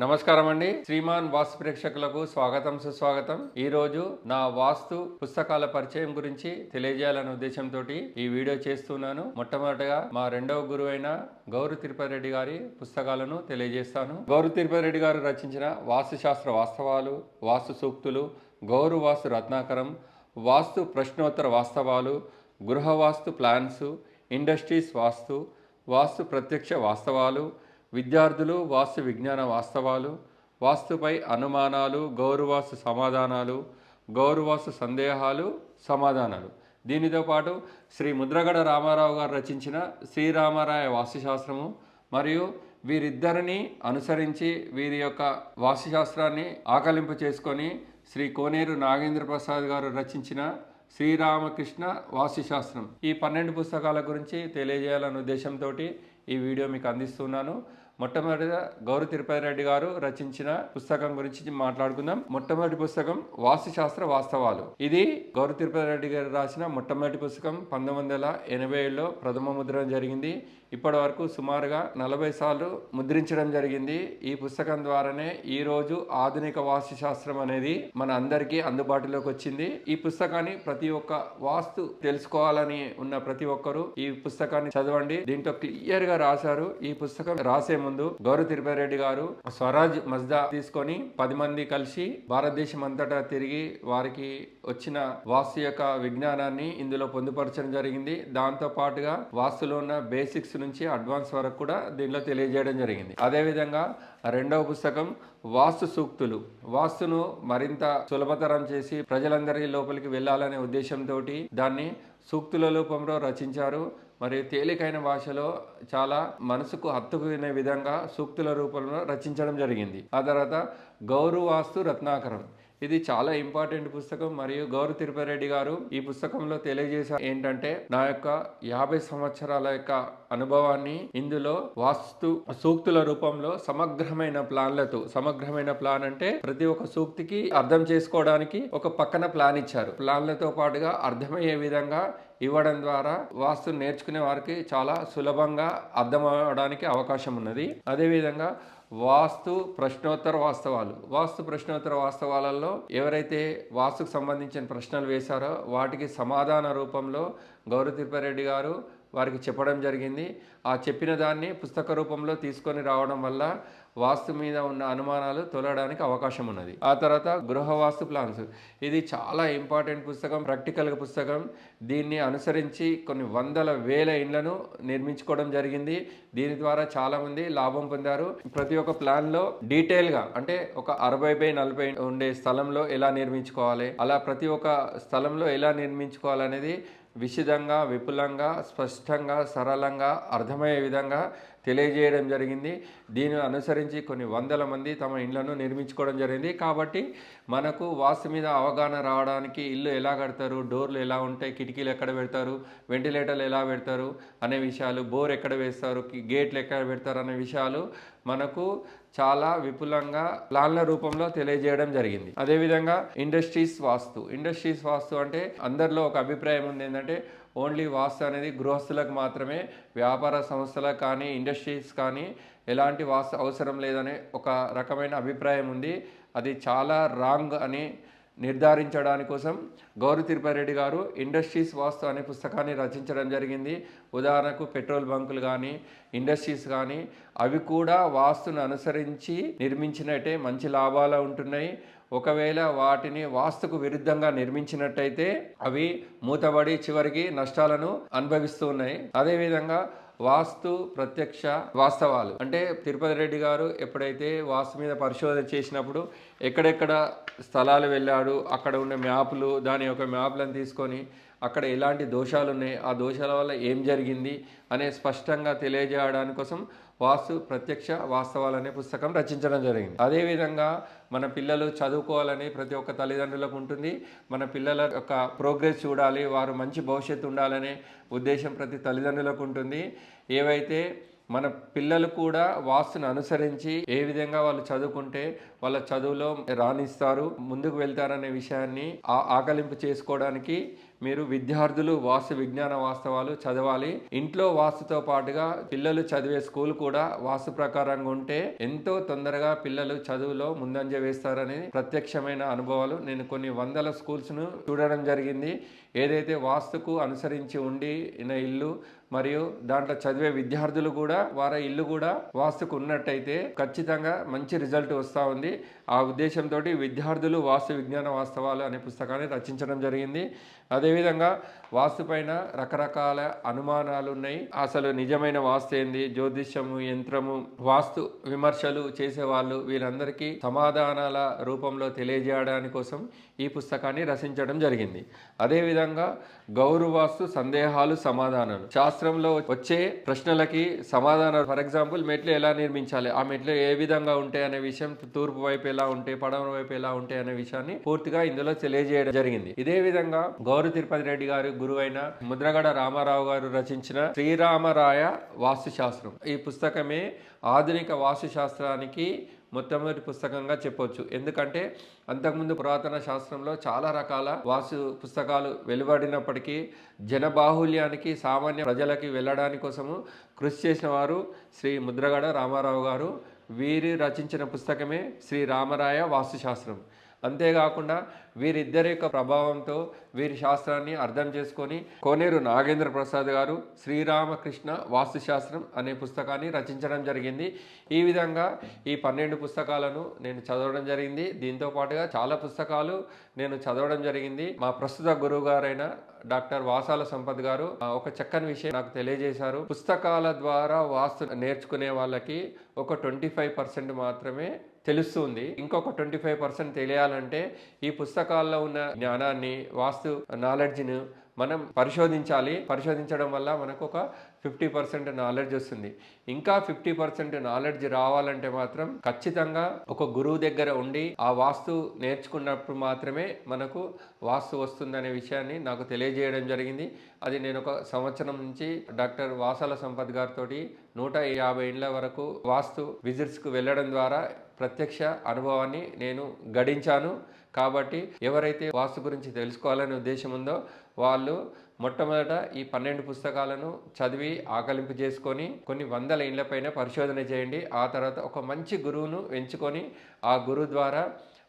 నమస్కారం అండి. శ్రీమాన్ వాస్తు ప్రేక్షకులకు స్వాగతం సుస్వాగతం. ఈ రోజు నా వాస్తు పుస్తకాల పరిచయం గురించి తెలియజేయాలనే ఉద్దేశంతో ఈ వీడియో చేస్తున్నాను. మొట్టమొదటిగా మా రెండవ గురువైన గౌరు తిరుపతి రెడ్డి గారి పుస్తకాలను తెలియజేస్తాను. గౌరు తిరుపతి రెడ్డి గారు రచించిన వాస్తుశాస్త్ర వాస్తవాలు, వాస్తు సూక్తులు, గౌరు వాస్తు రత్నాకరం, వాస్తు ప్రశ్నోత్తర వాస్తవాలు, గృహ వాస్తు ప్లాన్స్, ఇండస్ట్రీస్ వాస్తు, వాస్తు ప్రత్యక్ష వాస్తవాలు, విద్యార్థులు వాస్తు విజ్ఞాన వాస్తవాలు, వాస్తుపై అనుమానాలు, గౌరవాస్తు సమాధానాలు, గౌరవాస్తు సందేహాలు సమాధానాలు. దీనితో పాటు శ్రీ ముద్రగడ రామారావు గారు రచించిన శ్రీరామరాయ వాస్తుశాస్త్రము మరియు వీరిద్దరిని అనుసరించి వీరి యొక్క వాస్తుశాస్త్రాన్ని ఆకలింపు చేసుకొని శ్రీ కోనేరు నాగేంద్ర ప్రసాద్ గారు రచించిన శ్రీరామకృష్ణ వాస్తుశాస్త్రం, ఈ 12 పుస్తకాల గురించి తెలియజేయాలనే ఉద్దేశంతో ఈ వీడియో మీకు అందిస్తున్నాను. మొట్టమొదటిగా గౌరు తిరుపతి రెడ్డి గారు రచించిన పుస్తకం గురించి మాట్లాడుకుందాం. మొట్టమొదటి పుస్తకం వాస్తుశాస్త్ర వాస్తవాలు. ఇది గౌరు తిరుపతి రెడ్డి గారు రాసిన మొట్టమొదటి పుస్తకం. 1987లో ప్రథమ ముద్రణ జరిగింది. ఇప్పటి వరకు సుమారుగా 40 సార్లు ముద్రించడం జరిగింది. ఈ పుస్తకం ద్వారానే ఈ రోజు ఆధునిక వాస్తుశాస్త్రం అనేది మన అందరికీ అందుబాటులోకి వచ్చింది. ఈ పుస్తకాన్ని ప్రతి ఒక్క వాస్తు తెలుసుకోవాలని ఉన్న ప్రతి ఒక్కరూ ఈ పుస్తకాన్ని చదవండి. దీంట్లో క్లియర్ గా రాశారు. ఈ పుస్తకం రాసే ముందు గౌరు తిరుపతి రెడ్డి గారు స్వరాజ్ మజ్దా తీసుకొని 10 మంది కలిసి భారతదేశం అంతటా తిరిగి వారికి వచ్చిన వాస్తు యొక్క విజ్ఞానాన్ని ఇందులో పొందుపరచడం జరిగింది. దాంతో పాటుగా వాస్తులో ఉన్న బేసిక్స్ నుంచి అడ్వాన్స్ వరకు కూడా దీనిలో తెలియజేయడం జరిగింది. అదేవిధంగా రెండవ పుస్తకం వాస్తు సూక్తులు. వాస్తును మరింత సులభతరం చేసి ప్రజలందరి లోపలికి వెళ్ళాలనే ఉద్దేశంతో దాన్ని సూక్తుల రూపంలో రచించారు. మరియు తేలికైన భాషలో చాలా మనసుకు హత్తుకునే విధంగా సూక్తుల రూపంలో రచించడం జరిగింది. ఆ తర్వాత గౌరు వాస్తు రత్నాకరం. ఇది చాలా ఇంపార్టెంట్ పుస్తకం. మరియు గౌరు తిరుపతి రెడ్డి గారు ఈ పుస్తకంలో తెలియజేశారు ఏంటంటే, నా యొక్క 50 సంవత్సరాల యొక్క అనుభవాన్ని ఇందులో వాస్తు సూక్తుల రూపంలో సమగ్రమైన ప్లాన్లతో, సమగ్రమైన ప్లాన్ అంటే ప్రతి ఒక్క సూక్తికి అర్థం చేసుకోవడానికి ఒక పక్కన ప్లాన్ ఇచ్చారు. ప్లాన్లతో పాటుగా అర్థమయ్యే విధంగా ఇవ్వడం ద్వారా వాస్తు నేర్చుకునే వారికి చాలా సులభంగా అర్థం అవడానికి అవకాశం ఉన్నది. అదేవిధంగా వాస్తు ప్రశ్నోత్తర వాస్తవాలు. వాస్తు ప్రశ్నోత్తర వాస్తవాలలో ఎవరైతే వాస్తుకు సంబంధించిన ప్రశ్నలు వేశారో వాటికి సమాధాన రూపంలో గౌరు తిరుపతి రెడ్డి గారు వారికి చెప్పడం జరిగింది. ఆ చెప్పిన దాన్ని పుస్తక రూపంలో తీసుకొని రావడం వల్ల వాస్తు మీద ఉన్న అనుమానాలు తొలగడానికి అవకాశం ఉన్నది. ఆ తర్వాత గృహ వాస్తు ప్లాన్స్. ఇది చాలా ఇంపార్టెంట్ పుస్తకం, ప్రాక్టికల్ పుస్తకం. దీన్ని అనుసరించి కొన్ని వందల వేల ఇండ్లను నిర్మించుకోవడం జరిగింది. దీని ద్వారా చాలా మంది లాభం పొందారు. ప్రతి ఒక్క ప్లాన్లో డీటెయిల్గా, అంటే ఒక 60/40 ఉండే స్థలంలో ఎలా నిర్మించుకోవాలి, అలా ప్రతి ఒక్క స్థలంలో ఎలా నిర్మించుకోవాలనేది విశదంగా, విపులంగా, స్పష్టంగా, సరళంగా అర్థమయ్యే విధంగా తెలియజేయడం జరిగింది. దీనిని అనుసరించి కొన్ని వందల మంది తమ ఇళ్లను నిర్మించుకోవడం జరిగింది. కాబట్టి మనకు వాస్తు మీద అవగాహన రావడానికి ఇల్లు ఎలా కడతారు, డోర్లు ఎలా ఉంటాయి, కిటికీలు ఎక్కడ పెడతారు, వెంటిలేటర్లు ఎలా పెడతారు అనే విషయాలు, బోర్ ఎక్కడ వేస్తారు, గేట్లు ఎక్కడ పెడతారు అనే విషయాలు మనకు చాలా విపులంగా ప్లాన్ల రూపంలో తెలియజేయడం జరిగింది. అదేవిధంగా ఇండస్ట్రీస్ వాస్తు. ఇండస్ట్రీస్ వాస్తు అంటే అందరిలో ఒక అభిప్రాయం ఉంది ఏంటంటే, ఓన్లీ వాస్తు అనేది గృహస్థులకు మాత్రమే, వ్యాపార సంస్థలకు కానీ ఇండస్ట్రీస్ కానీ ఎలాంటి వాస్తు అవసరం లేదనే ఒక రకమైన అభిప్రాయం ఉంది. అది చాలా రాంగ్ అని నిర్ధారించడానికి కోసం గౌరు తిరుపతి రెడ్డి గారు ఇండస్ట్రీస్ వాస్తు అనే పుస్తకాన్ని రచించడం జరిగింది. ఉదాహరణకు పెట్రోల్ బంకులు కానీ ఇండస్ట్రీస్ కానీ అవి కూడా వాస్తును అనుసరించి నిర్మించినట్టే మంచి లాభాలు ఉంటున్నాయి. ఒకవేళ వాటిని వాస్తుకు విరుద్ధంగా నిర్మించినట్టయితే అవి మూతబడి చివరికి నష్టాలను అనుభవిస్తూ ఉన్నాయి. అదేవిధంగా వాస్తు ప్రత్యక్ష వాస్తవాలు అంటే తిరుపతి రెడ్డి గారు ఎప్పుడైతే వాస్తు మీద పరిశోధన చేసినప్పుడు ఎక్కడెక్కడ స్థలాలు వెళ్ళాడు, అక్కడ ఉన్న మ్యాప్లు, దాని యొక్క మ్యాప్లను తీసుకొని అక్కడ ఎలాంటి దోషాలు ఉన్నాయి, ఆ దోషాల వల్ల ఏం జరిగింది అనే స్పష్టంగా తెలియజేయడానికి కోసం వాస్తు ప్రత్యక్ష వాస్తవాలు అనే పుస్తకం రచించడం జరిగింది. అదేవిధంగా మన పిల్లలు చదువుకోవాలని ప్రతి ఒక్క తల్లిదండ్రులకు ఉంటుంది. మన పిల్లల యొక్క ప్రోగ్రెస్ చూడాలి, వారు మంచి భవిష్యత్తు ఉండాలనే ఉద్దేశం ప్రతి తల్లిదండ్రులకు ఉంటుంది. ఏవైతే మన పిల్లలు కూడా వాస్తును అనుసరించి ఏ విధంగా వాళ్ళు చదువుకుంటే వాళ్ళ చదువులో రాణిస్తారు, ముందుకు వెళ్తారనే విషయాన్ని ఆకలింపు చేసుకోవడానికి మీరు విద్యార్థులు వాస్తు విజ్ఞాన వాస్తవాలు చదవాలి. ఇంట్లో వాస్తుతో పాటుగా పిల్లలు చదివే స్కూల్ కూడా వాస్తు ప్రకారంగా ఉంటే ఎంతో తొందరగా పిల్లలు చదువులో ముందంజ వేస్తారని ప్రత్యక్షమైన అనుభవాలు. నేను కొన్ని వందల స్కూల్స్ ను చూడడం జరిగింది. ఏదైతే వాస్తుకు అనుసరించి ఉండి ఇల్లు మరియు దాంట్లో చదివే విద్యార్థులు కూడా వారి ఇల్లు కూడా వాస్తుకు ఉన్నట్టయితే ఖచ్చితంగా మంచి రిజల్ట్ వస్తూ ఉంది. ఆ ఉద్దేశంతో విద్యార్థులు వాస్తు విజ్ఞాన వాస్తవాలు అనే పుస్తకాన్ని రచించడం జరిగింది. అదేవిధంగా వాస్తు పైన రకరకాల అనుమానాలు ఉన్నాయి. అసలు నిజమైన వాస్తు ఏంది, జ్యోతిష్యము, యంత్రము, వాస్తు విమర్శలు చేసేవాళ్ళు వీరందరికీ సమాధానాల రూపంలో తెలియజేయడానికి కోసం ఈ పుస్తకాన్ని రచించడం జరిగింది. అదేవిధంగా గౌరవాస్తు సందేహాలు సమాధానాలు, శాస్త్రంలో వచ్చే ప్రశ్నలకి సమాధానాలు. ఫర్ ఎగ్జాంపుల్, మెట్లు ఎలా నిర్మించాలి, ఆ మెట్లు ఏ విధంగా ఉంటాయి అనే విషయం, తూర్పు వైపు ఎలా ఉంటాయి, పడమర వైపు ఎలా ఉంటాయి అనే విషయాన్ని పూర్తిగా ఇందులో తెలియజేయడం జరిగింది. ఇదే విధంగా గౌరు తిరుపతి రెడ్డి గారు గురువైన ముద్రగడ రామారావు గారు రచించిన శ్రీరామరాయ వాస్తు శాస్త్రం, ఈ పుస్తకమే ఆధునిక వాస్తు శాస్త్రానికి మొట్టమొదటి పుస్తకంగా చెప్పొచ్చు. ఎందుకంటే అంతకుముందు పురాతన శాస్త్రంలో చాలా రకాల వాస్తు పుస్తకాలు వెలువడినప్పటికీ జనబాహుల్యానికి సామాన్య ప్రజలకి వెళ్ళడానికి కోసము కృషి చేసిన వారు శ్రీ ముద్రగడ రామారావు గారు. వీరు రచించిన పుస్తకమే శ్రీ రామరాయ వాస్తుశాస్త్రం. అంతేకాకుండా వీరిద్దరి యొక్క ప్రభావంతో వీరి శాస్త్రాన్ని అర్థం చేసుకొని కోనేరు నాగేంద్ర ప్రసాద్ గారు శ్రీరామకృష్ణ వాస్తుశాస్త్రం అనే పుస్తకాన్ని రచించడం జరిగింది. ఈ విధంగా ఈ 12 పుస్తకాలను నేను చదవడం జరిగింది. దీంతో పాటుగా చాలా పుస్తకాలు నేను చదవడం జరిగింది. మా ప్రస్తుత గురువు గారైన డాక్టర్ వాసాల సంపత్ గారు ఒక చక్కని విషయం నాకు తెలియజేశారు. పుస్తకాల ద్వారా వాస్తు నేర్చుకునే వాళ్ళకి ఒక 25% మాత్రమే తెలుస్తుంది. ఇంకొక 25% తెలియాలంటే ఈ పుస్తకాల్లో ఉన్న జ్ఞానాన్ని, వాస్తు నాలెడ్జ్ను మనం పరిశోధించాలి. పరిశోధించడం వల్ల మనకు ఒక 50% నాలెడ్జ్ వస్తుంది. ఇంకా 50% నాలెడ్జ్ రావాలంటే మాత్రం ఖచ్చితంగా ఒక గురువు దగ్గర ఉండి ఆ వాస్తు నేర్చుకున్నప్పుడు మాత్రమే మనకు వాస్తు వస్తుందనే విషయాన్ని నాకు తెలియజేయడం జరిగింది. అది నేను ఒక సంవత్సరం నుంచి డాక్టర్ వాసాల సంపత్ గారితో 150 ఏళ్ల వరకు వాస్తు విజిట్స్కు వెళ్ళడం ద్వారా ప్రత్యక్ష అనుభవాన్ని నేను గడించాను. కాబట్టి ఎవరైతే వాస్తు గురించి తెలుసుకోవాలనే ఉద్దేశం ఉందో వాళ్ళు మొట్టమొదట ఈ 12 పుస్తకాలను చదివి ఆకలింపు చేసుకొని కొన్ని వందల ఇండ్లపైన పరిశోధన చేయండి. ఆ తర్వాత ఒక మంచి గురువును ఎంచుకొని ఆ గురువు ద్వారా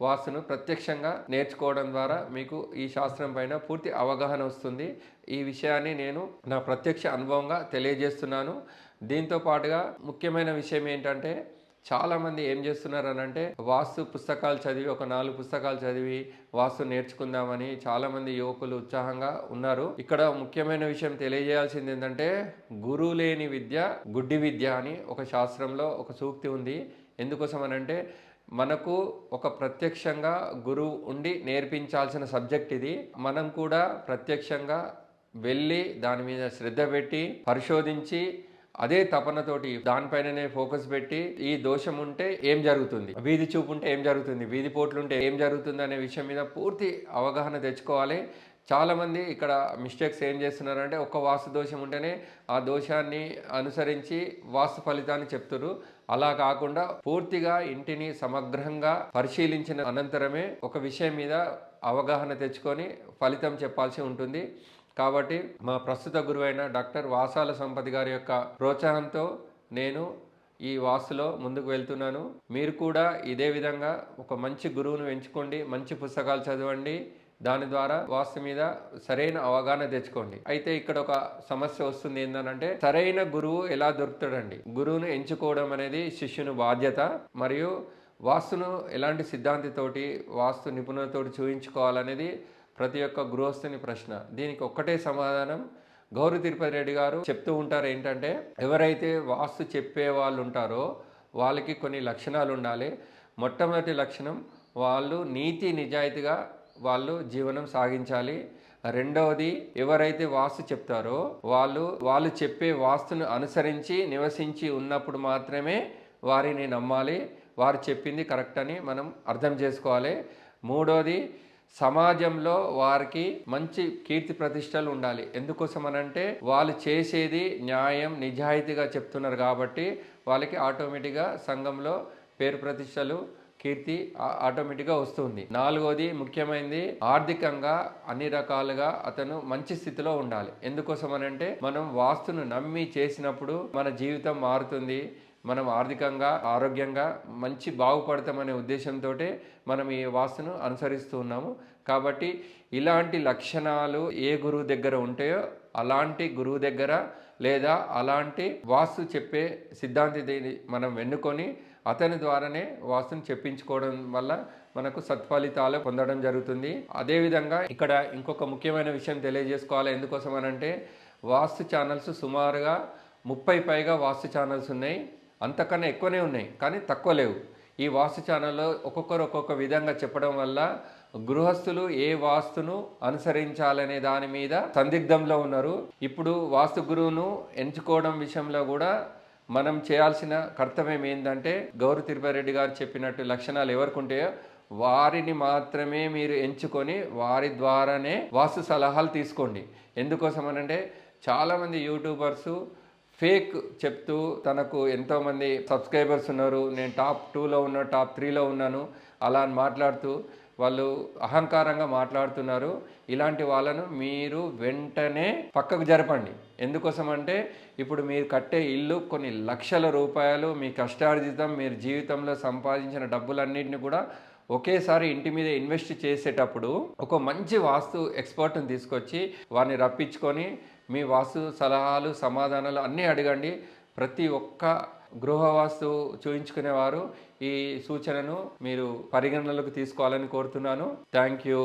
వాస్తును ప్రత్యక్షంగా నేర్చుకోవడం ద్వారా మీకు ఈ శాస్త్రం పైన పూర్తి అవగాహన వస్తుంది. ఈ విషయాన్ని నేను నా ప్రత్యక్ష అనుభవంగా తెలియజేస్తున్నాను. దీంతో పాటుగా ముఖ్యమైన విషయం ఏంటంటే, చాలామంది ఏం చేస్తున్నారు అని అంటే, వాస్తు పుస్తకాలు చదివి ఒక 4 పుస్తకాలు చదివి వాస్తు నేర్చుకుందామని చాలామంది యువకులు ఉత్సాహంగా ఉన్నారు. ఇక్కడ ముఖ్యమైన విషయం తెలియజేయాల్సింది ఏంటంటే, గురువు లేని విద్య గుడ్డి విద్య అని ఒక శాస్త్రంలో ఒక సూక్తి ఉంది. ఎందుకోసం అనంటే, మనకు ఒక ప్రత్యక్షంగా గురువు ఉండి నేర్పించాల్సిన సబ్జెక్ట్ ఇది. మనం కూడా ప్రత్యక్షంగా వెళ్ళి దాని మీద శ్రద్ధ పెట్టి పరిశోధించి అదే తపనతోటి దానిపైననే ఫోకస్ పెట్టి ఈ దోషం ఉంటే ఏం జరుగుతుంది, వీధి చూపు ఉంటే ఏం జరుగుతుంది, వీధి పోట్లు ఉంటే ఏం జరుగుతుంది అనే విషయం మీద పూర్తి అవగాహన తెచ్చుకోవాలి. చాలామంది ఇక్కడ మిస్టేక్స్ ఏం చేస్తున్నారంటే, ఒక వాస్తు దోషం ఉంటేనే ఆ దోషాన్ని అనుసరించి వాస్తు ఫలితాన్ని చెప్తున్నారు. అలా కాకుండా పూర్తిగా ఇంటిని సమగ్రంగా పరిశీలించిన అనంతరమే ఒక విషయం మీద అవగాహన తెచ్చుకొని ఫలితం చెప్పాల్సి ఉంటుంది. కాబట్టి మా ప్రస్తుత గురువైన డాక్టర్ వాసాల సంపత్ గారి యొక్క ప్రోత్సాహంతో నేను ఈ వాస్తులో ముందుకు వెళ్తున్నాను. మీరు కూడా ఇదే విధంగా ఒక మంచి గురువును ఎంచుకోండి, మంచి పుస్తకాలు చదవండి, దాని ద్వారా వాస్తు మీద సరైన అవగాహన తెచ్చుకోండి. అయితే ఇక్కడ ఒక సమస్య వస్తుంది, ఏంటంటే సరైన గురువు ఎలా దొరుకుతాడండి? గురువును ఎంచుకోవడం అనేది శిష్యుని బాధ్యత. మరియు వాస్తును ఎలాంటి సిద్ధాంతితోటి, వాస్తు నిపుణులతోటి చూయించుకోవాలనేది ప్రతి ఒక్క గృహస్థుని ప్రశ్న. దీనికి ఒక్కటే సమాధానం గౌరు తిరుపతి రెడ్డి గారు చెప్తూ ఉంటారు. ఏంటంటే, ఎవరైతే వాస్తు చెప్పే వాళ్ళు ఉంటారో వాళ్ళకి కొన్ని లక్షణాలు ఉండాలి. మొట్టమొదటి లక్షణం, వాళ్ళు నీతి నిజాయితీగా వాళ్ళు జీవనం సాగించాలి. రెండవది, ఎవరైతే వాస్తు చెప్తారో వాళ్ళు చెప్పే వాస్తును అనుసరించి నివసించి ఉన్నప్పుడు మాత్రమే వారిని నమ్మాలి. వారు చెప్పింది కరెక్ట్ అని మనం అర్థం చేసుకోవాలి. మూడవది, సమాజంలో వారికి మంచి కీర్తి ప్రతిష్టలు ఉండాలి. ఎందుకోసం అనంటే, వాళ్ళు చేసేది న్యాయం నిజాయితీగా చెప్తున్నారు కాబట్టి వాళ్ళకి ఆటోమేటిక్గా సంఘంలో పేరు ప్రతిష్టలు, కీర్తి ఆటోమేటిక్గా వస్తుంది. నాలుగోది ముఖ్యమైనది, ఆర్థికంగా అన్ని రకాలుగా అతను మంచి స్థితిలో ఉండాలి. ఎందుకోసం అనంటే మనం వాస్తును నమ్మి చేసినప్పుడు మన జీవితం మారుతుంది, మనం ఆర్థికంగా ఆరోగ్యంగా మంచి బాగుపడతామనే ఉద్దేశంతో మనం ఈ వాస్తును అనుసరిస్తూ ఉన్నాము. కాబట్టి ఇలాంటి లక్షణాలు ఏ గురువు దగ్గర ఉంటాయో అలాంటి గురువు దగ్గర లేదా అలాంటి వాస్తు చెప్పే సిద్ధాంతి మనం ఎన్నుకొని అతని ద్వారానే వాస్తుని చెప్పించుకోవడం వల్ల మనకు సత్ఫలితాలు పొందడం జరుగుతుంది. అదేవిధంగా ఇక్కడ ఇంకొక ముఖ్యమైన విషయం తెలియజేసుకోవాలి. ఎందుకోసం అనంటే వాస్తు ఛానల్స్ సుమారుగా 30 పైగా వాస్తు ఛానల్స్ ఉన్నాయి, అంతకన్నా ఎక్కువనే ఉన్నాయి కానీ తక్కువ లేవు. ఈ వాస్తు ఛానల్లో ఒక్కొక్కరు ఒక్కొక్క విధంగా చెప్పడం వల్ల గృహస్థులు ఏ వాస్తును అనుసరించాలనే దాని మీద సందిగ్ధంలో ఉన్నారు. ఇప్పుడు వాస్తు గురువును ఎంచుకోవడం విషయంలో కూడా మనం చేయాల్సిన కర్తవ్యం ఏంటంటే, గౌరు తిరుపతి రెడ్డి గారు చెప్పినట్టు లక్షణాలు ఎవరికి ఉంటాయో వారిని మాత్రమే మీరు ఎంచుకొని వారి ద్వారానే వాస్తు సలహాలు తీసుకోండి. ఎందుకోసం అనంటే చాలామంది యూట్యూబర్సు ఫేక్ చెప్తూ తనకు ఎంతోమంది సబ్స్క్రైబర్స్ ఉన్నారు, నేను టాప్ 2లో ఉన్నా, టాప్ 3లో ఉన్నాను అలా అని మాట్లాడుతూ వాళ్ళు అహంకారంగా మాట్లాడుతున్నారు. ఇలాంటి వాళ్ళను మీరు వెంటనే పక్కకు జరపండి. ఎందుకోసం అంటే ఇప్పుడు మీరు కట్టే ఇల్లు కొన్ని లక్షల రూపాయలు మీ కష్టార్జితం, మీరు జీవితంలో సంపాదించిన డబ్బులన్నింటినీ కూడా ఒకేసారి ఇంటి మీద ఇన్వెస్ట్ చేసేటప్పుడు ఒక మంచి వాస్తు ఎక్స్పర్ట్ని తీసుకొచ్చి వారిని రప్పించుకొని మీ వాస్తు సలహాలు సమాధానాలు అన్నీ అడగండి. ప్రతి ఒక్క గృహవాస్తు చూయించుకునేవారు ఈ సూచనను మీరు పరిగణనలోకి తీసుకోవాలని కోరుతున్నాను. Thank you.